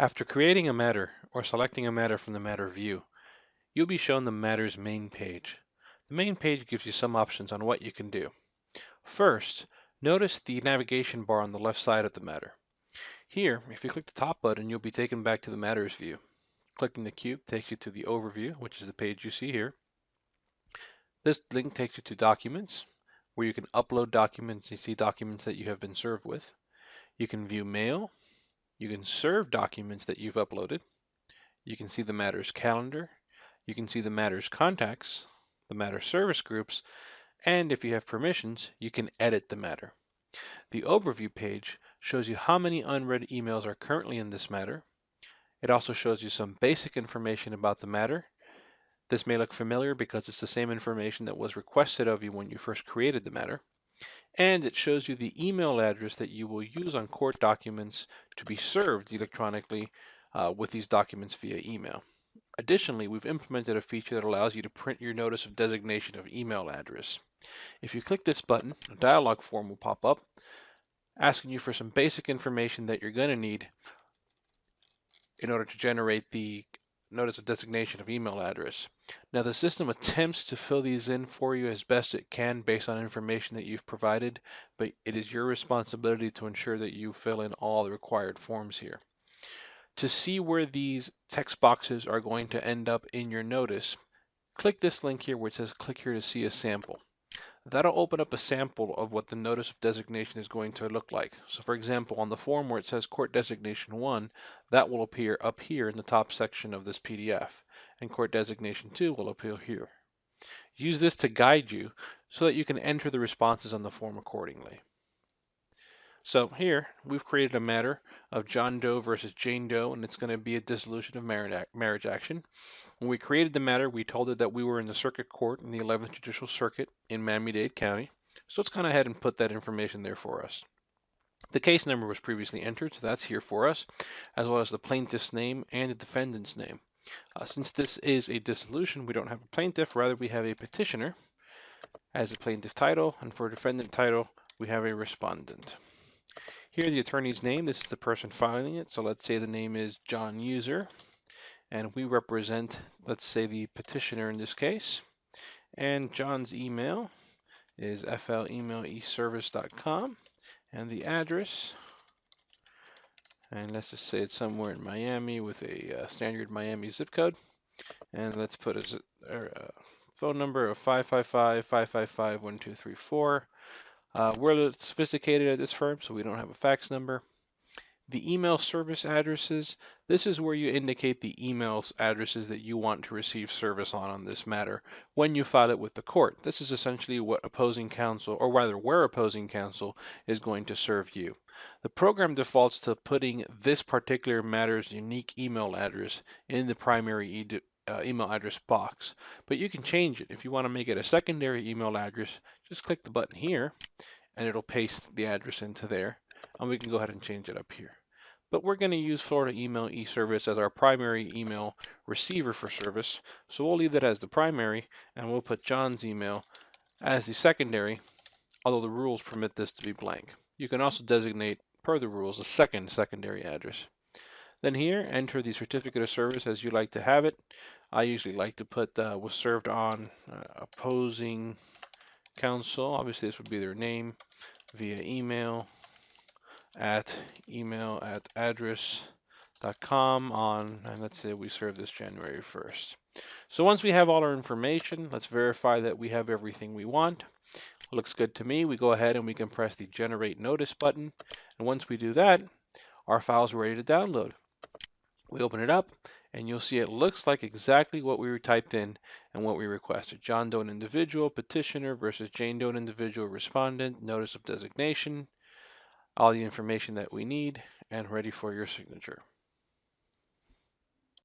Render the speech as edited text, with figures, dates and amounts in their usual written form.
After creating a matter or selecting a matter from the matter view, you'll be shown the matter's main page. The main page gives you some options on what you can do. First, notice the navigation bar on the left side of the matter. Here, if you click the top button, you'll be taken back to the matters view. Clicking the cube takes you to the overview, which is the page you see here. This link takes you to documents, where you can upload documents and see documents that you have been served with. You can view mail. You can serve documents that you've uploaded. You can see the matter's calendar. You can see the matter's contacts, the matter service groups, and if you have permissions, you can edit the matter. The overview page shows you how many unread emails are currently in this matter. It also shows you some basic information about the matter. This may look familiar because it's the same information that was requested of you when you first created the matter. And it shows you the email address that you will use on court documents to be served electronically with these documents via email. Additionally, we've implemented a feature that allows you to print your notice of designation of email address. If you click this button, a dialog form will pop up asking you for some basic information that you're going to need in order to generate the notice of designation of email address. Now, the system attempts to fill these in for you as best it can based on information that you've provided, but it is your responsibility to ensure that you fill in all the required forms here. To see where these text boxes are going to end up in your notice, click this link here where it says click here to see a sample. That'll open up a sample of what the notice of designation is going to look like. So for example, on the form where it says Court Designation 1, that will appear up here in the top section of this PDF, and Court Designation 2 will appear here. Use this to guide you so that you can enter the responses on the form accordingly. So here, we've created a matter of John Doe versus Jane Doe, and it's going to be a dissolution of marriage action. When we created the matter, we told it that we were in the circuit court in the 11th Judicial Circuit in Miami-Dade County. So let's go ahead and put that information there for us. The case number was previously entered, so that's here for us, as well as the plaintiff's name and the defendant's name. Since this is a dissolution, we don't have a plaintiff, rather we have a petitioner as a plaintiff title, and for defendant title, we have a respondent. Here, the attorney's name, this is the person filing it. So let's say the name is John User, and we represent, let's say, the petitioner in this case. And John's email is flemaileservice.com, and the address, and let's just say it's somewhere in Miami with a standard Miami zip code. And let's put a phone number of 555-555-1234. We're sophisticated at this firm, so we don't have a fax number. The email service addresses, this is where you indicate the email addresses that you want to receive service on this matter when you file it with the court. This is essentially what opposing counsel, or rather where opposing counsel is going to serve you. The program defaults to putting this particular matter's unique email address in the primary email address box, but you can change it. If you want to make it a secondary email address, just click the button here and it'll paste the address into there, and we can go ahead and change it up here. But we're going to use Florida Email eService as our primary email receiver for service, so we'll leave that as the primary and we'll put John's email as the secondary, although the rules permit this to be blank. You can also designate, per the rules, a secondary address. Then here, enter the certificate of service as you like to have it. I usually like to put was served on opposing counsel. Obviously, this would be their name via email at address.com on, and let's say we serve this January 1st. So once we have all our information, let's verify that we have everything we want. Looks good to me. We go ahead and we can press the Generate Notice button. And once we do that, our file's ready to download. We open it up, and you'll see it looks like exactly what we typed in and what we requested. John Doe individual, petitioner versus Jane Doe individual, respondent, notice of designation, all the information that we need, and ready for your signature.